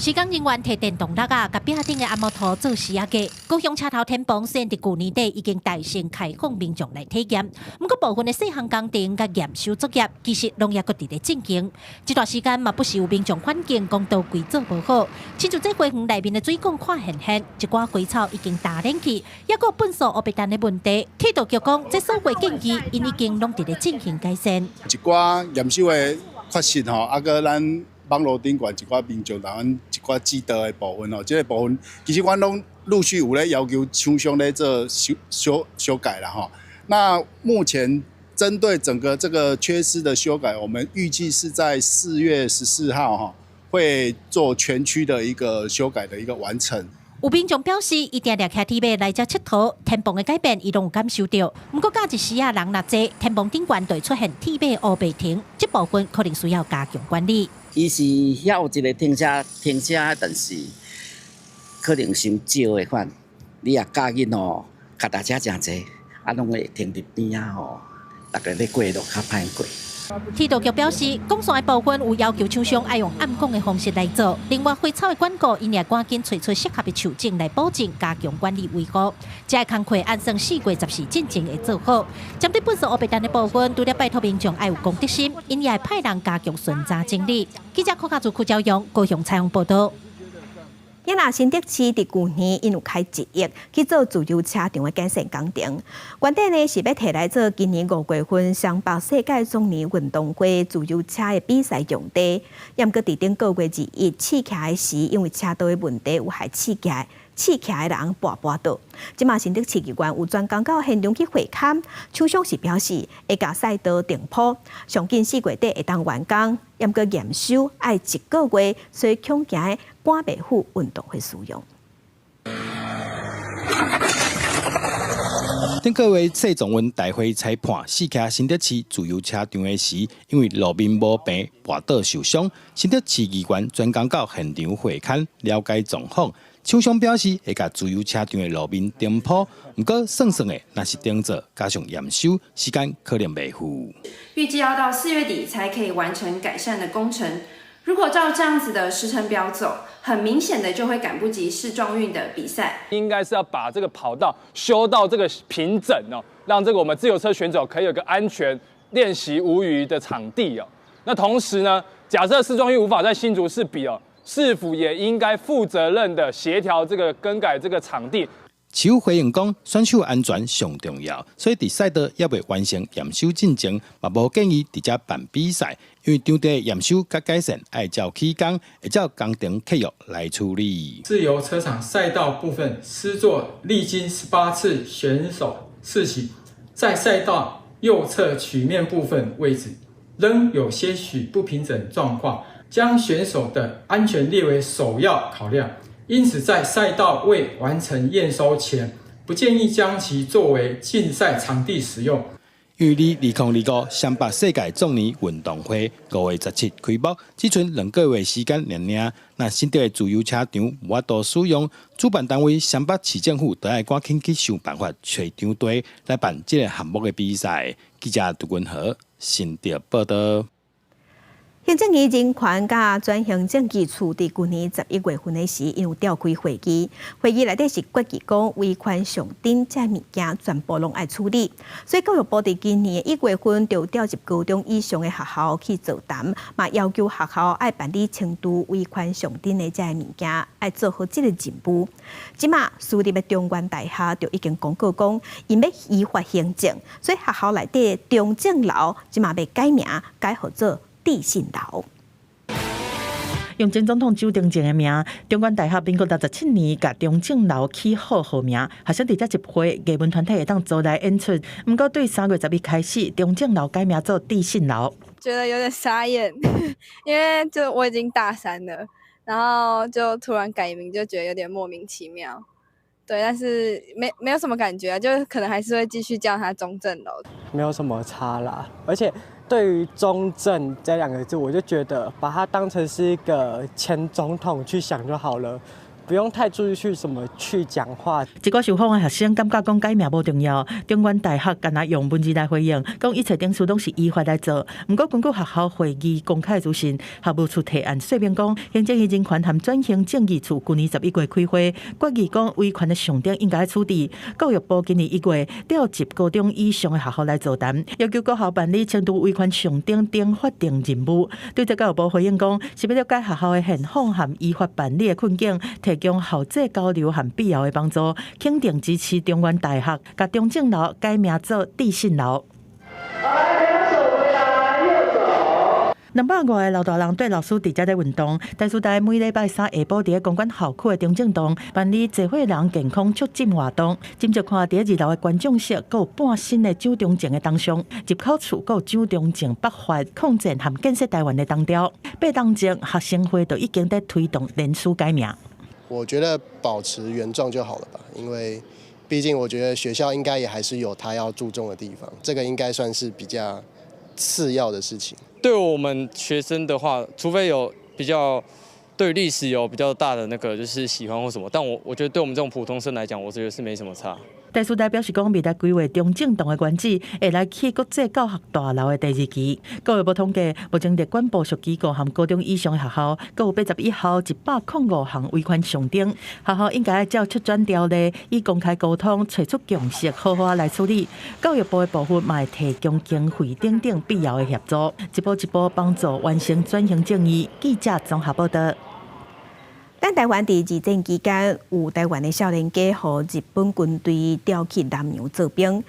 施工人员摕电动蜡甲壁顶的按摩图做施压架。高雄车头天棚线伫去年底已经大型开放民众来体验，不过部分的细项工程甲验收作业其实拢也搁伫咧进行。这段时间嘛不时有民众反映公道规做无好，亲像这花园内面的水管看现现，一寡花草已经大冷去，也搁粪扫黑白蛋的问题。铁道局讲，这所有建议因已经拢伫咧进行改善。一寡验收的缺失吼，啊个咱。网络顶悬一寡民众，台湾一寡指导的部分哦，这个部分其实阮拢陆续有咧要求厂商咧做修改啦吼。那目前针对整个这个缺失的修改，我们预计是在4月14号哈会做全区的一个修改的一个完成。有民众表示，伊定定骑铁马来遮佚佗，天棚的改变伊拢有感受到。不过假一时啊，人若多，天棚顶悬就会出现铁马乌白停，这部分可能需要加强管理。伊是遐有一个停车，但是可能伤少的款。你也驾紧吼，脚踏车真济，啊，拢会停伫边啊吼，大家咧过路较歹过。铁道局表示，公线的部分有要求厂商爱用暗讲的方式来做。另外，花草的管告，因也赶紧找出适合的树种来保证加强管理维护。这个工课按算4月14进前会做好。针对粪扫黑白蛋的部分，除了拜托民众爱有公德心，因也会派人加强巡查整理。记者柯家族、柯昭阳高雄采访报道。因那新德市伫去年因有开1亿去做自由车场的建设工程，原底呢是要摕来做今年5月份双北世界总年运动会自由车的比赛用地。毋过伫顶个月2日试骑的时，因为车道的问题有害试骑的人跋倒。即马新德市议员有专工到现场去会勘，厂商是表示会甲赛道定铺，上近4月底会当完工。毋过验收爱1个月，所以恐惊的赶袂赴运动会使用。顶个月世总运大会裁判试骑新德市自由车场的时，因为路面无平，滑倒受伤。新德市议员专工到现场会勘，了解状况。厂商表示会甲自由车场的路面顶铺，不过算的若是顶做，加上验收，时间可能袂赴。预计要到4月底才可以完成改善的工程。如果照这样子的时程表走，很明显的就会赶不及世壮运的比赛。应该是要把这个跑道修到这个平整哦，让这个我们自由车选手可以有个安全练习无虞的场地哦。那同时呢，假设世壮运无法在新竹市比哦，市府也应该负责任的协调这个更改这个场地。市府回应讲，选手安全上重要，所以伫赛道也未完成验收进程，嘛无建议伫遮办比赛，因为场地验收甲改善爱照起工，会照工程契约来处理。自由车场赛道部分施作历经18次选手试骑，在赛道右侧曲面部分位置仍有些许不平整状况，将选手的安全列为首要考量。因此，在赛道未完成验收前，不建议将其作为竞赛场地使用。预计2025双北世界总年运动会5月17开幕，只剩2个月时间尔。那新德的自由车场无法度使用，主办单位双北市政府都要赶紧去想办法找场地来办这个项目的比赛。记者杜君和新德报道。行政院人权甲转型政治处伫去年11月份的时，因有召开会议，会议内底是决议讲违权上顶这物件全部拢爱处理，所以教育部伫今年1月份就调入高中以上的学校去座谈，嘛要求学校爱办理程度违权上顶的这物件，爱做好这个任务。即马私立的中原大学就已经公告讲，因要依法行政，所以学校内底中正楼即马要改名，改号做地信楼。用前总统周定靖的名，中原大学民国67年甲中正楼起好号名，学生伫遮集会，艺文团体会当做来演出。不过对3月11日开始，中正楼改名做地信楼，觉得有点傻眼，因为就我已经大3了，然后就突然改名，就觉得有点莫名其妙。对，但是没有什么感觉啊，就可能还是会继续叫它中正楼，没有什么差啦，而且。对于中正这2个字，我就觉得把它当成是一个前总统去想就好了，不用太注意去什么去讲话。一个受访的学生感觉讲改名无重要，中原大学敢若用文字来回应，讲一切定数拢是依法来做。不过根据学校会议公开资讯，学务处提案说明讲，行政院人权和转型正义处去年11月开会，决议讲维权的上顶应该处理。教育部今年1月调入高中以上的学校来座谈，要求各校办理程度维权上顶等法定任务。对这教育部回应讲，是要了解学校的现况和依法办理的困境，提供校际交流和必要的帮助，肯定支持中原大学甲中正楼改名做地信楼。200多个老大人对老师伫遮咧运动，台师大每礼拜3下晡伫公馆校区的中正堂办理集会人健康促进活动。今朝看第2楼的观众席，还有半身的蒋中正的铜像，入口处还有蒋中正北伐抗战和建设台湾的铜雕。8当前学生会都已经在推动联署改名。我觉得保持原状就好了吧，因为毕竟我觉得学校应该也还是有他要注重的地方，这个应该算是比较次要的事情。对我们学生的话，除非有比较对历史有比较大的那个就是喜欢或什么，但我觉得对我们这种普通生来讲，我觉得是没什么差。台师大表示讲，未来规划中正堂的原址会来起国际教学大楼的第2期。教育部统计，目前列管部属机构和高中以上的学校，各有81校105项违权上顶。学校应该照出转条例，以公开沟通，找出共识，好好来处理。教育部的部分嘛会提供经费等等必要的协助，一步一步帮助完成转型正义。记者综合报道。咱台湾伫二战期间，有台湾的少年家和日本军队调去南洋做兵，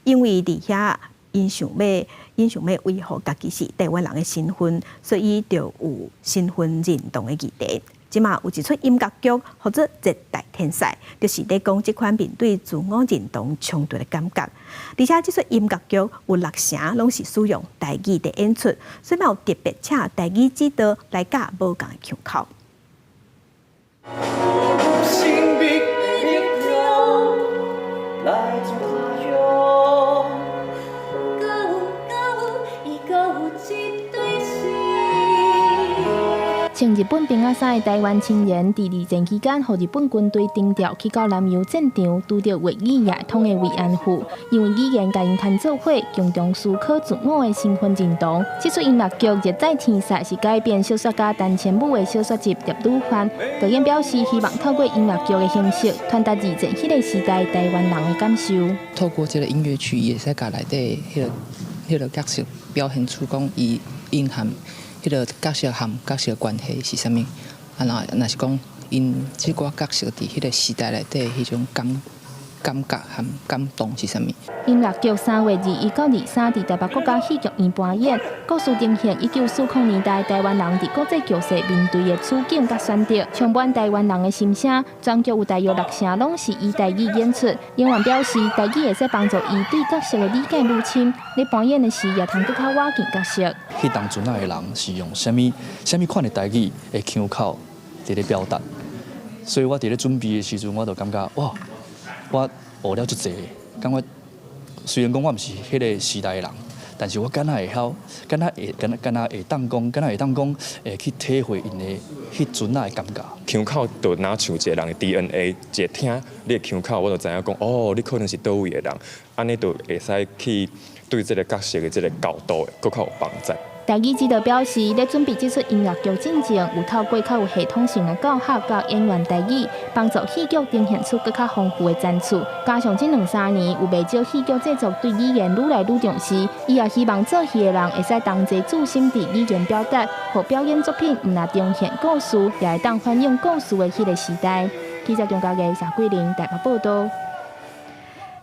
因为伫遐因想要维护家己是台湾人的身份，所以就有身份认同的议题。即马有一出音乐剧或者《绝代天才》，就是在讲这款面对自我认同冲突的感觉。而且这出音乐剧有6成拢是使用台语的演出，所以嘛有特别请台语指导来教无共的腔口。穿日本兵仔衫的台湾青年，伫2战期间，互日本军队征调去到南洋战场，拄到粤语也通的慰安妇，因为语言甲因牵做伙，共同思考自我的身份认同。这出音乐剧《热带天才》是改编小说家陈千武的小说集《叶女番》。导演表示，希望透过音乐剧的形式，传达2战迄个时代台湾人的感受。透过这个音乐剧，也使甲内底迄个角色表现出讲伊隐含。迄个角色和角色关系是啥物？若是讲因即个角色伫迄个时代内底迄种感觉和感动是啥物？音乐剧3月21到23伫台北国家戏剧院扮演，故事呈现1940年代台湾人伫国际局势面对的处境甲选择，充满台湾人的心声。全剧有大约6成拢是以台语演出。演员表示，台语会使帮助伊对角色的理解入侵，咧扮演的时也通更较挖进角色。迄当阵的人是用啥物款的台语的腔口伫咧表达，所以我伫咧准备的时阵，我就感觉哇。我学了足侪，感觉虽然讲我毋是迄个时代的人，但是我敢若会晓，敢若会当讲，去体会因的迄阵仔的感觉。腔口就若像一个人的 DNA， 一听你的腔口，我就知影讲，哦，你可能是倒位的人，安尼就会使去对这个角色的这个角度，更较有帮助。台语指导表示，咧准备这出音乐剧进前，有透过较有系统性的教学教演员台语，帮助戏剧呈现出更较丰富的展出。加上这2-3年，有袂少戏剧制作对语言愈来愈重视，伊也希望做戏的人会使同齐注心伫语言表达，互表演作品毋但呈现故事，也会当反映故事的迄个时代。记者中嘉嘅谢桂玲台北报道。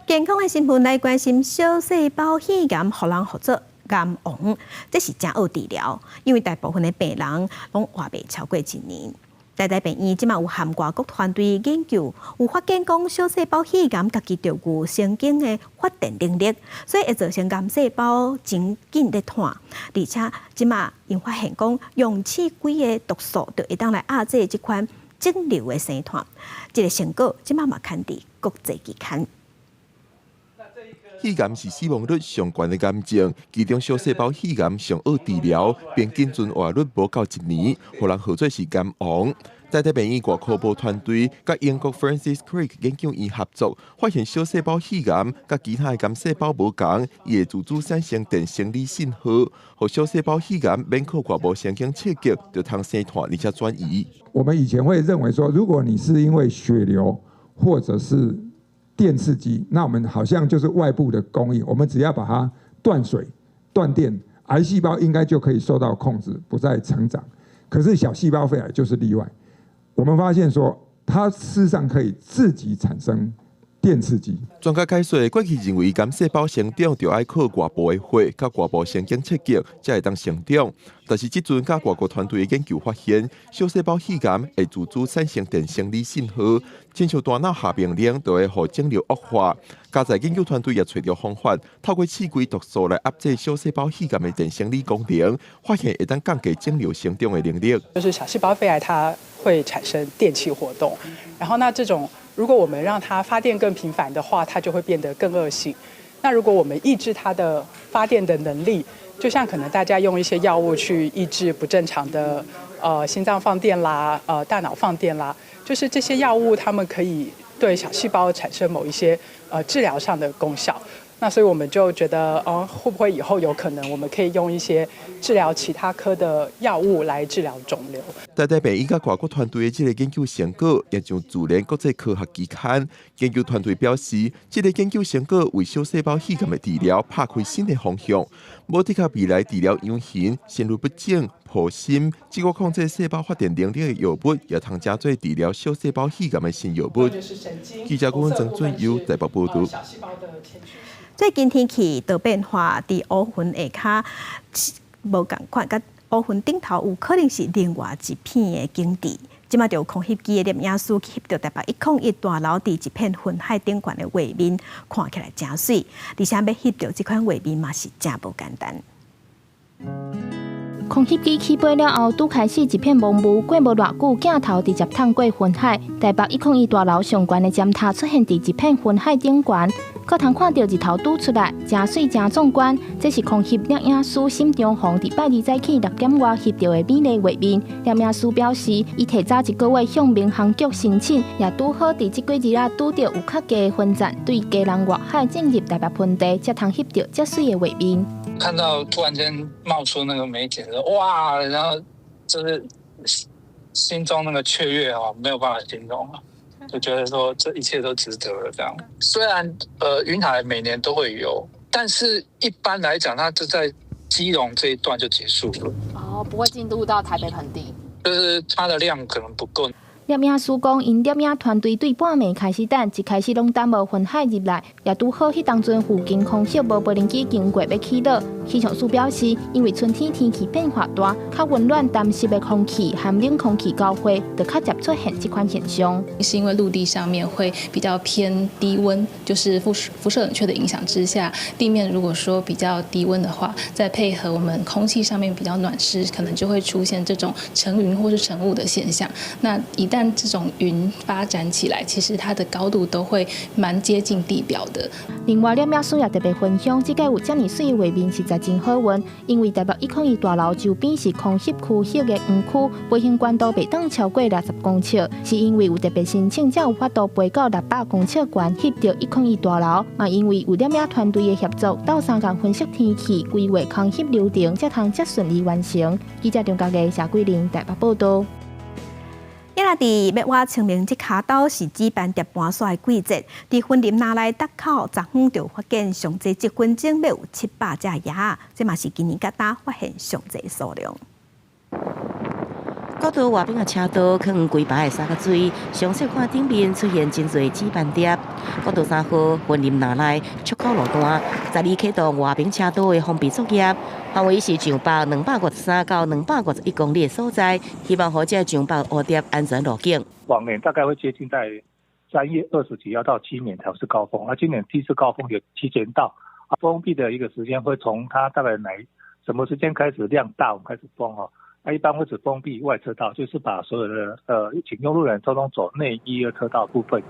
健康的新闻来关心小细胞肺癌，互人合作癌王，这是真好治疗，因为大部分的病人拢活袂超过1年。台大病院即马有含外国团队研究，有发现讲小细胞肺癌家己就有神经的发电能力，所以会造成癌细胞真紧咧断，而且即马因发现讲用刺规的毒素就会当来压制即款肿瘤的生断。这个成果即马嘛刊伫国际期刊。肺癌是死亡率上悬的癌症，其中小细胞肺癌上好治疗，平均存活率无到1年，互人号做是癌王。台大病院外科部团队甲英国 Francis Crick 研究院合作，发现小细胞肺癌甲其他的癌细胞无同，伊会自主产生电生理信号，互小细胞肺癌免靠外部神经刺激，就通生断而且转移。我们以前会认为说，如果你是因为血流或者是电刺激，那我们好像就是外部的供应，我们只要把它断水、断电，癌细胞应该就可以受到控制，不再成长。可是小细胞肺癌就是例外，我们发现说，它事实上可以自己产生电刺激。专家解说，过去认为癌细胞生长就要靠外部的血、甲外部神经刺激才会当成长，但是即阵甲外国团队的研究发现，小细胞肺癌会自主产生电生理信号，亲像大脑下命令，就会互肿瘤恶化。加在研究团队也找到方法，透过刺激毒素来压制小细胞肺癌的电生理功能，发现会当降低肿瘤生长的能力。就是小细胞肺癌它会产生电气活动，然后那这种如果我们让它发电更频繁的话，它就会变得更恶性。那如果我们抑制它的发电的能力，就像可能大家用一些药物去抑制不正常的心脏放电啦、大脑放电啦，就是这些药物它们可以对小细胞产生某一些治疗上的功效。那所以我们就觉得，会不会以后有可能我们可以用一些治疗其他科的药物来治疗肿瘤？台大病院甲外国团队的这个研究成果也上自然国际科学期刊。研究团队表示，这个研究成果为小细胞肺癌的治疗拍开新的方向。无的确未来治疗养型、心律不整、破心，这个控制细胞发电能力的药物，也通加做治疗小细胞肺癌的新药物。记者郭文曾准由台北报道。最近天气的变化，伫乌云下骹无共款，甲乌云顶头有可能是另外一片的景致。即马就有空翕机的摄影师去翕到台北101大楼伫一片云海顶悬的画面，看起来真水，而且要翕到这款画面嘛是真无简单。空翕机起飞了后，拄开始一片蒙雾，过无偌久，镜头直接探过云海。台北101大楼上悬的尖塔出现伫一片云海顶悬，可通看到日头拄出来，真水真壮观。这是空翕摄影师沈中宏伫拜二早起6点外翕到的美丽画面。摄影师表示，伊提早1个月向民航局申请，也拄好伫即几日拄到有较低的分站，对家人外海进入台北盆地，才通翕到遮水的画面。看到突然间冒出那个美景，哇！然后就是心中那个雀跃没有办法形容啊，就觉得说这一切都值得了。这样，虽然云海每年都会有，但是一般来讲，它就在基隆这一段就结束了。不会进入到台北盆地，就是它的量可能不够。摄影师讲，因摄影团队对半暝开始等，一开始拢等无云海入来，也拄好迄当阵附近空袭无无人机经过要起落。气象署表示，因为春天天气变化大，较温暖淡湿的空气和冷空气交汇，就较常出现这款现象。是因为陆地上面会比较偏低温，就是辐射冷却的影响之下，地面如果说比较低温的话，再配合我们空气上面比较暖湿，可能就会出现这种层云或是层雾的现象。那一旦旦这种云发展起来，其实它的高度都会蛮接近地表的。另外，了水也特别分享，这届有这么水的画面实在真好运，因为台北101大楼周边是空翕区域的园区，飞行高度袂当超过60公尺，是因为有特别申请才有法度飞到600公尺高翕到101大楼，嘛因为有了团队的协作，斗3工分析天气、规划空翕流程，才通顺利完成。记者中国的谢桂玲台北报道。今仔日要我清明这卡岛是举办蝶盘耍的季节，伫婚林拿来搭口昨昏就发现上济1分钟要有700只鸭，这嘛是今年甲搭发现上济数量。高岛外边的车道放规排的三角锥，详细看顶面出现真侪纸板碟。国道3号婚林拿来出口路段，12启动外边车道的封闭作业，范围是上北253到251公里的所在，希望好这上北乌蝶安全路径。往年大概会接近在3月20几要到今年才是高峰，而今年第一次高峰也提前到，封闭的一个时间会从它大概什么时间开始量大，我们开始封哦。它一般会只封闭外车道，就是把所有的请用路人通通走内1、2车道部分。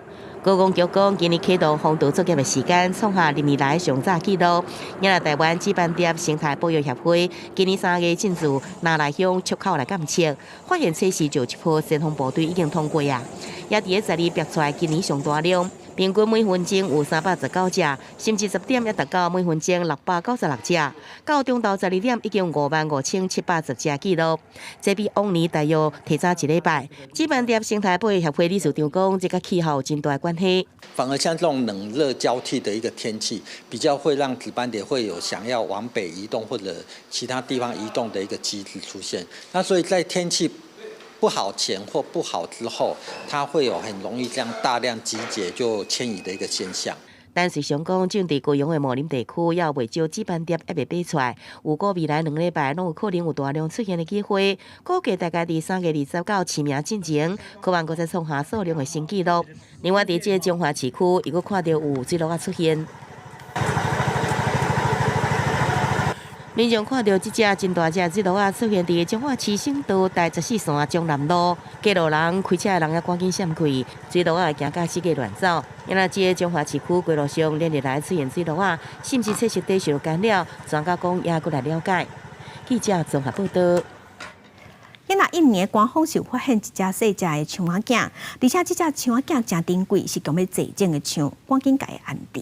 高公局讲，今年启动封堵作业的时间创下历年来上早纪录。因为台湾纸板碟生态保育协会今年3月进驻拿来乡出口来监测，发现测试就一波先锋部队已经通过啊，也伫个12标出来今年上大量。平均每分钟有319只，甚至10点也达到每分钟696只。到中昼12点已经55710只记录，这比往年大约提早1礼拜。纸板碟生态保育协会理事长讲，这跟气候有真大关系。反而像这种冷热交替的一个天气，比较会让紫斑蝶会有想要往北移动或者其他地方移动的一个机制出现。那所以在天气不好前或不好之后，它会有很容易这样大量集结就迁移的一个现象。但是想讲，种地高雄的茂林地区要未少纸板碟还未摆出来，有过未来2礼拜拢有可能有大量出现的机会。估计大概伫3月29市名进前，可望再创下数量的新纪录。另外，伫这中华市区，又搁看到有水鹿仔出现。民众看到这只真大只水鹿仔出现伫彰化市省道第14线中南路，街路人开车的人也赶紧闪开，水鹿仔行到四界乱走。因为这彰化市区街路上连日来出现水鹿仔，是毋是测试底受干扰？专家讲也过来了解。记者综合报道。今仔1年官方是有发现一只细只的青蛙囝，而且这只青蛙囝真珍贵，是强要坐种的象，赶紧甲伊安置。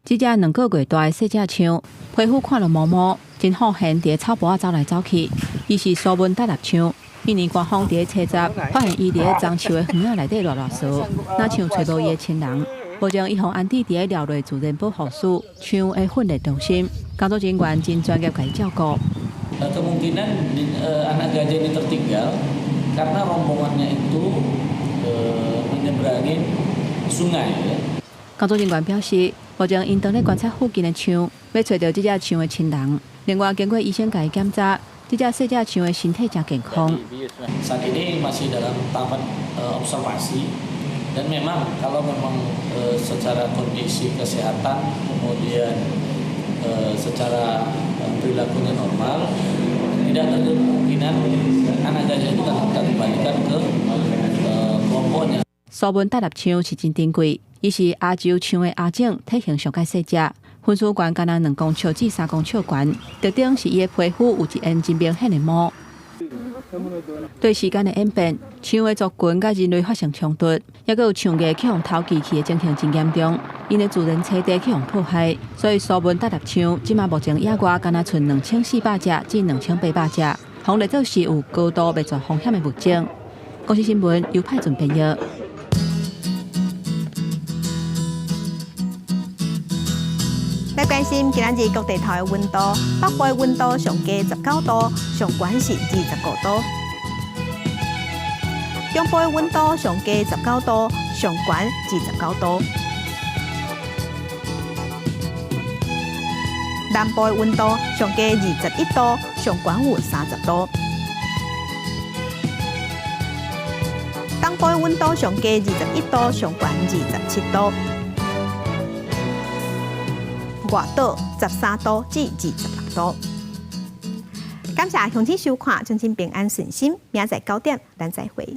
这只2个月大的细只象，皮肤看了毛毛，真好闲，伫草坡仔走来走去。伊是苏文达立象，去年官方伫车闸发现伊伫樟树的园仔内底乱踅，那像找无伊的亲人，无将伊互安置伫鸟类自然保护署象的训练中心，工作人员真专业甲伊照顾。Kemungkinan anak gajah ini tertinggal karena rombongannya itu menyeberangin sungai. 工作人员表示，目前因当咧观察附近的象，要找到这只象的亲人。另外，经过医生甲伊检查，这只细只象的身体真健康。Saat ini masih dalam tahapan observasi dan memang kalau memang secara kondisi kesehatan kemudian secara perilakunya normal, tidak ada kemungkinan anak gajah itu akan kita kembalikan ke kelompoknya. 苏文达立象是真珍贵，伊是亚洲象的亚种，体型上介细只，分数悬敢若2公尺至3公尺悬，特点是伊的皮肤有一缘真明显的毛。对时间的演变，象的族群甲人类发生冲突，也佫有象牙去互偷记去的情形真严重，因的自然栖地去互破坏，所以苏文达立象即马目前野外敢若剩2400只至2800只，互列做是有高度灭绝风险的物种。公司新闻由派准编译。来关心今日各地头的温度，北部的温度上低19度，上悬是25度；中部的温度上低19度，上悬29度；南部的温度上低21度，上悬有30度；东部的温度上低21度，上悬27度。外岛13度至26度。感谢乡亲收看，祝您平安顺心，明仔9点咱再会。